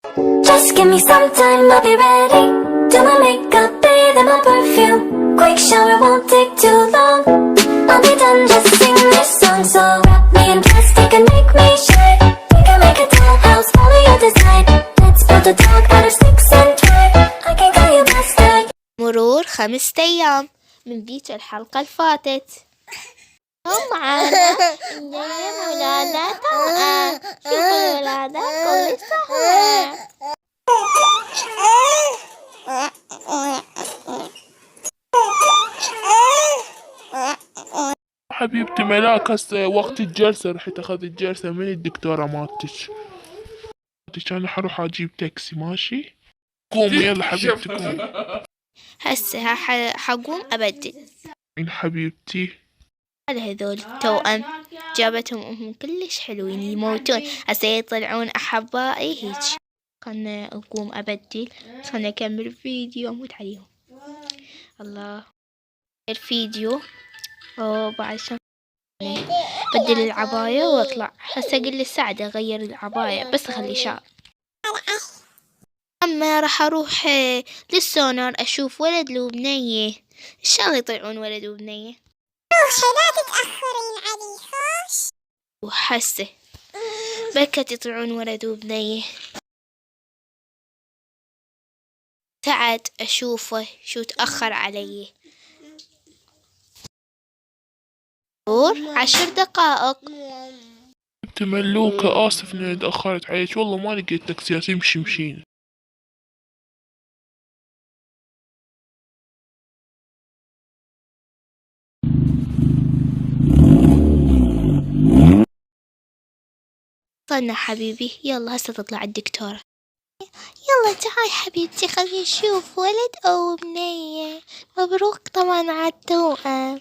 Just give me some time, I'll be ready. Do my makeup, bathe in my perfume. Quick shower won't take too long. I'll be done, just sing this song. So wrap me in plastic and make me shine. We can make a dollhouse, follow your design. Let's build a dog out of sticks and twine. I can call you master. مرور 5 أيام من ذيك الحلقة الفاتت. معانا نجيب ولادة توأم. شوفوا الولادة كل سهرة. حبيبتي ملاك هسه وقت الجلسة رحت أخذ الجلسة من الدكتورة مالتش. أنا حروح أجيب تاكسي ماشي؟ قومي يلا حبيبتي قومي. هسه حقوم أبدل. من حبيبتي هذول التوأم جابتهم أمهم كلش حلوين يموتون. هسه يطلعون أحبائي هيج. خلنا أقوم أبدل. خلنا أكمل الفيديو أموت عليهم. الله الفيديو بعد شو بدل العباية واطلع. هسه اقول للسعدة غير العباية بس اخلي شعر. اما راح اروح للسونار اشوف ولد لو بنية. ان شاء الله يطلعون ولد وبنية. روحي لا تتأخرين علي خوش. وحسه بكت يطلعون ولد وبنية. سعد اشوفه شو تأخر علي. 10 دقائق. انت ملوكة آسف إني تأخرت عليك والله ما لقيت تاكسيات يمشي مشينا. وصلنا حبيبي. يلا هسه تطلع الدكتورة. يلا تعال حبيبتي خلينا نشوف ولد أو بنية. مبروك طبعا على التوأم.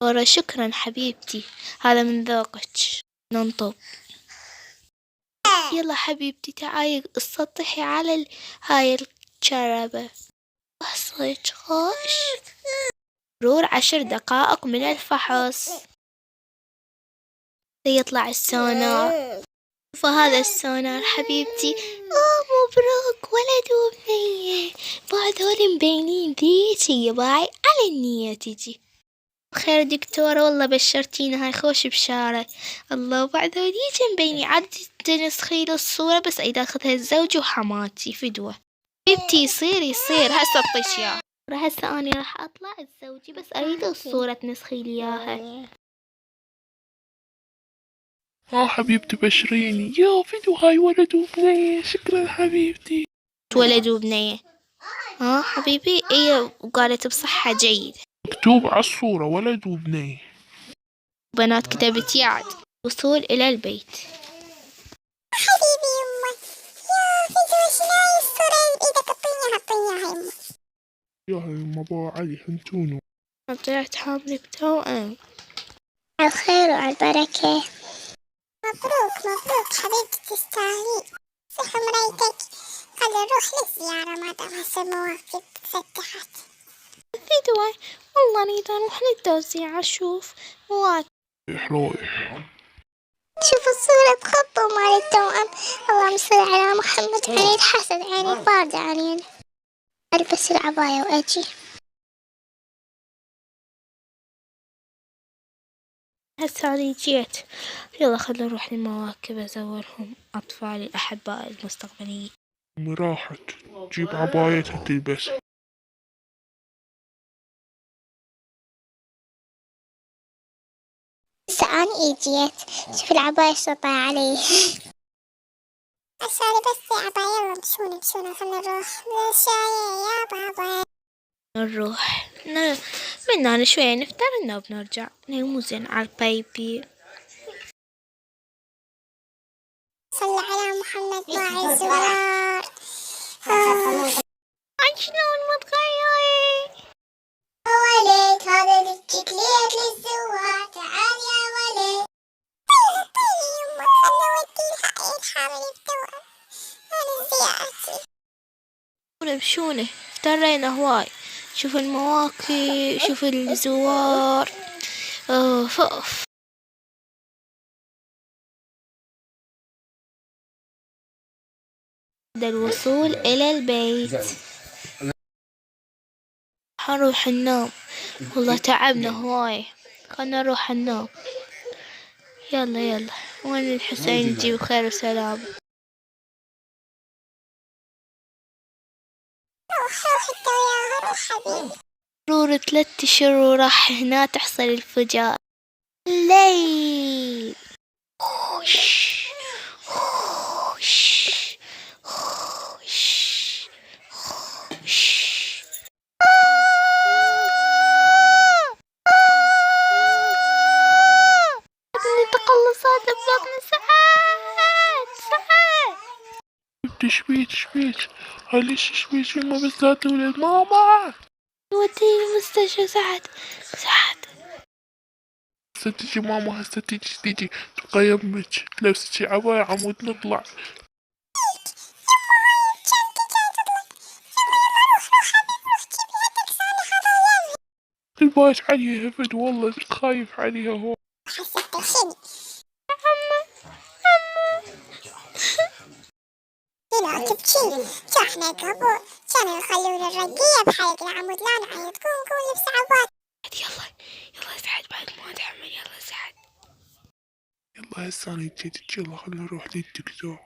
ورا شكرا حبيبتي هذا من ذوقك. ننطب. يلا حبيبتي تعالي اسطحي على هاي الشربة. وصلت خوش. مرور 10 دقائق من الفحص. سيطلع السونار. فهذا السونار حبيبتي. مبروك ولد وبنية. بعدول مبينين ذيك هي باي على النية تجي. خير دكتورة والله بشرتينا هاي خوش بشارة. الله بعدول يجي مبيني عاد تنسخي له الصورة بس اذا اخذها الزوج وحماتي فدوة. حبيبتي يصير هسه اطيش اياها. هسه اني راح اطلع الزوجي بس اريد الصورة تنسخي لي اياها. حبيبتي بشريني يا فيديو هاي ولد وبنية. شكرا حبيبتي. ولد وبنية. حبيبي وقالت بصحة جيدة. مكتوب على الصورة ولد وبنية. بنات كتبت يعد. وصول إلى البيت. حبيبي يمه يا فيديو شناي الصورة بإيدك اعطينيها يمه. يا يما با علي حنتونو. طلعت حامل بتوأم. على الخير وعلى البركة. مبروك حبيبتي تستاهلين. صحة مرايتك. خلي نروح للزيارة ما دام هسه المواقف فتحت. فدوة والله نريد نروح للتوزيع أشوف مواقف. رايح. شوفوا الصورة تخطوا مال التوأم. اللهم صل على محمد. عيني الحسد عيني باردة علينا. ألبس العباية وأجي. هسه أنا جيت. يلا خلنا نروح للمواكب أزورهم أطفالي الأحباء المستقبليين. راحت تجيب عبايتها تلبسها. هسه أنا جيت. شوف العباية شو طايحة علي. عشان بس عباية. يلا مشونا خلنا نروح للشاي يا بابا. نروح من شوية نفطر وبنرجع. مو زين على البيبي. صلى على محمد باعي الزوار. شلون متغيري؟ ولد هذا الشكليت للزوار. تعال يا ولد. طيب يما خلنا نوديها عيد حامل بتوأم. أنا زيارتي. مشونة افترينا هواي. شوف المواقف شوف الزوار. اوف. بعد الوصول إلى البيت حنروح ننام، والله تعبنا هواي، خلنا نروح ننام. يلا يلا، وين الحسين يجي بخير وسلام. روح انت وياها، روح حبيبي. مرور 3 أشهر وراح هنا تحصل الفجائع. الليل خوش خوش خوش خوش. ابني تقلصات ببطني ساعات. شبيك ليش شبيك ما بس لا تولد ماما. وديني المستشفى ساعات. هسه تجي ماما، هسه تجي تقيمك تلبسك عباية عمود نطلع. البايت عليها فد والله خايف عليها هو. حسيت بالشني. هنا تبكي احنا قبل كانوا يخلون الرقية بحلق العمود، لا نعيط قوم لبس عباية. يلا سعد بعد ما اتحمل، يلا سعد. يلا هسه انا جيت يلا خلنا نروح للدكتور.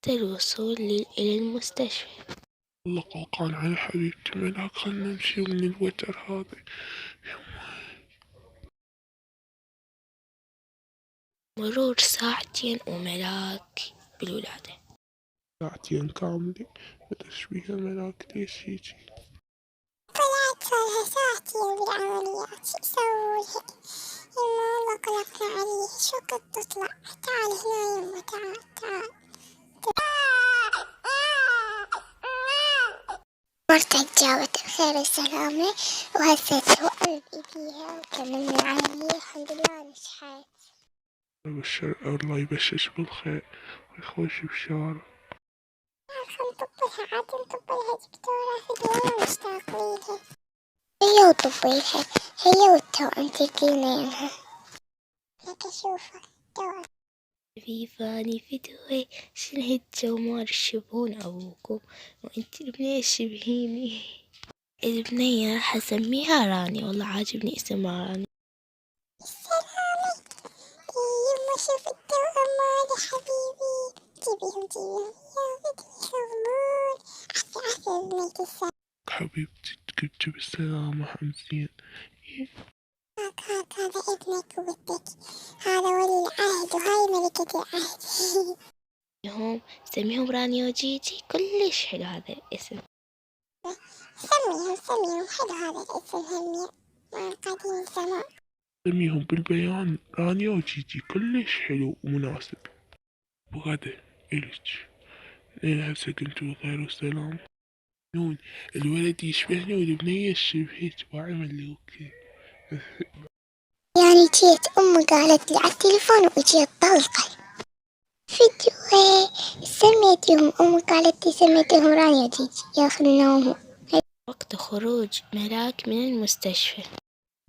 الوصول إلى المستشفى. والله قلقان على حبيبتي ملاك، خلنا نمشي من الوتر هذا. مرور 2 وملاك بالولادة. 2 كاملة. مدري بيها ملاك ليش يجي. طلعت لها ساعتين بالعمليات، شو اسويلها؟ يما والله قلقنا عليه، شو كنت تطلع؟ تعال هنا يما، تعال. مرتك جابت بخير وسلامة، وهسه هو قلبي فيها وكملنا عليه، الحمد لله نجحت. الله يبشرش بالخير ويخوش بشارة. نطبلها عاد، نطبلها دكتورة فدوى مشتاق ليها. هي وطبيلها، هي والتوأم تلقينينها. هيك اشوفها توأم. في فاني فدوة شنو الجمال الشبهون أبوكم، وانت البنية شبهيني. البنية راح أسميها راني، والله عاجبني اسمها راني. السلامة. يما شوف التوأم مالي حبيبي، جيبيهم يا بدي يخبرون. عسى بنيتي السلامة. حبيبتي تكبتي بالسلامة حمزين. هذا ابنك وبنتك، هذا ولي العهد وهاي ملكة العهد. سميهم راني وجيجي، كلش حلو هذا الاسم. سميهم حلو هذا الاسم همي، من قديم زمان. سميهم بالبيان رانيا وجيجي، كلش حلو ومناسب. بغدا إلك لين هسه كنتو بخير وسلام. نون الولد يشبهني والبنية شبهك وعمل لي اوكي. يعني جيت أمي قالت لي على التليفون وإجيت طلقة فيديو، سميتهم أمي قالت لي سميتهم رانيا وجيجي ياخذونهم. وقت خروج ملاك من المستشفى.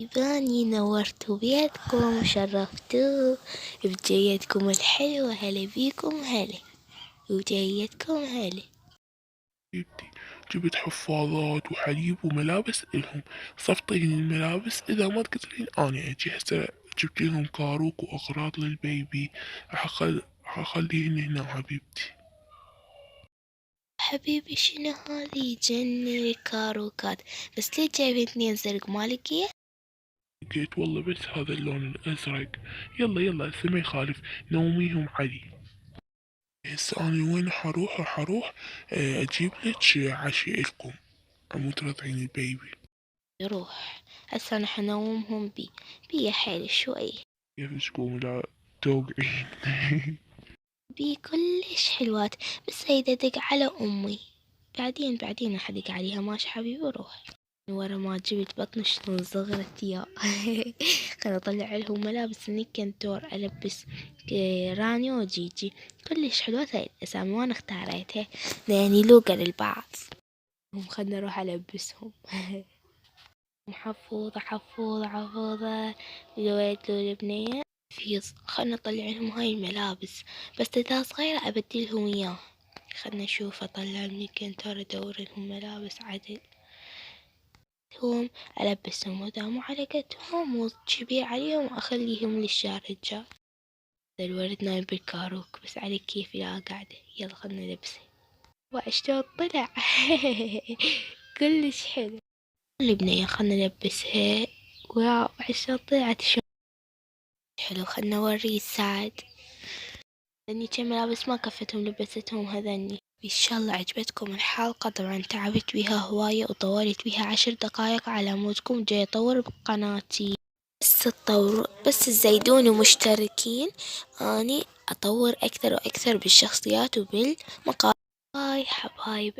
يباني نورتوا بيتكم وشرفتوه بجيتكم الحلوة، هلا بيكم هلا، وجيتكم هلا. حبيبتي جبت حفاضات وحليب وملابس إلهم، صفطين الملابس إذا ما تقدرين أنا أجي هسه. جبت لهم كاروك وأغراض للبيبي، حخليهن هنا حبيبتي. حبيبي شنو هذي جنة الكاروكات، بس ليه جايبين 2 زرق ما لقيه؟ لقيت والله بس هذا اللون الأزرق. يلا هسه ما يخالف نوميهم علي. هسه أنا وين حروح أجيب لك عشاء إلكم، عمو ترضعين البيبي. يروح هسه أنا حنومهم بي حيل شوي. كيف تقوم لا توقعين. بي كلش حلوات، بس هيدا دق على أمي، بعدين راح أدق عليها. ماشي حبيبي روح. ورا ما جبت بطن شلون صغرت يا. خلنا أطلع لهم ملابس النكنتور ألبس راني وجيجي، كلش حلوة هاي الأسامي وأنا اختاريتها يعني لوقا للبعض. خلنا نروح ألبسهم. حفوظة لويت له البنية فيص. خلنا نطلع لهم هاي الملابس، بس إذا صغيرة أبدلهم إياه. خلنا نشوف أطلع من الكنتر أدور لهم ملابس عدل، هم ألبسهم ودام وعلقتهم وجبي عليهم وأخليهم للشهر الجاي. الورد نايم بالكاروك بس على كيفي لا قاعدة. يلا خلنا نلبسه واشتو طلع كلش حلو. البنية خلنا نلبسها. واو عشان طلعت شو حلو. خلنا نوريه سعد لاني كم ملابس ما كفتهم لبستهم هذني. ان شاء الله عجبتكم الحلقة. طبعا تعبت بيها هواية وطولت بيها 10 دقائق على مودكم. جاي اطور بقناتي بس تطور بس تزيدون ومشتركين اني اطور اكثر واكثر بالشخصيات وبالمقاطع. باي حبايب.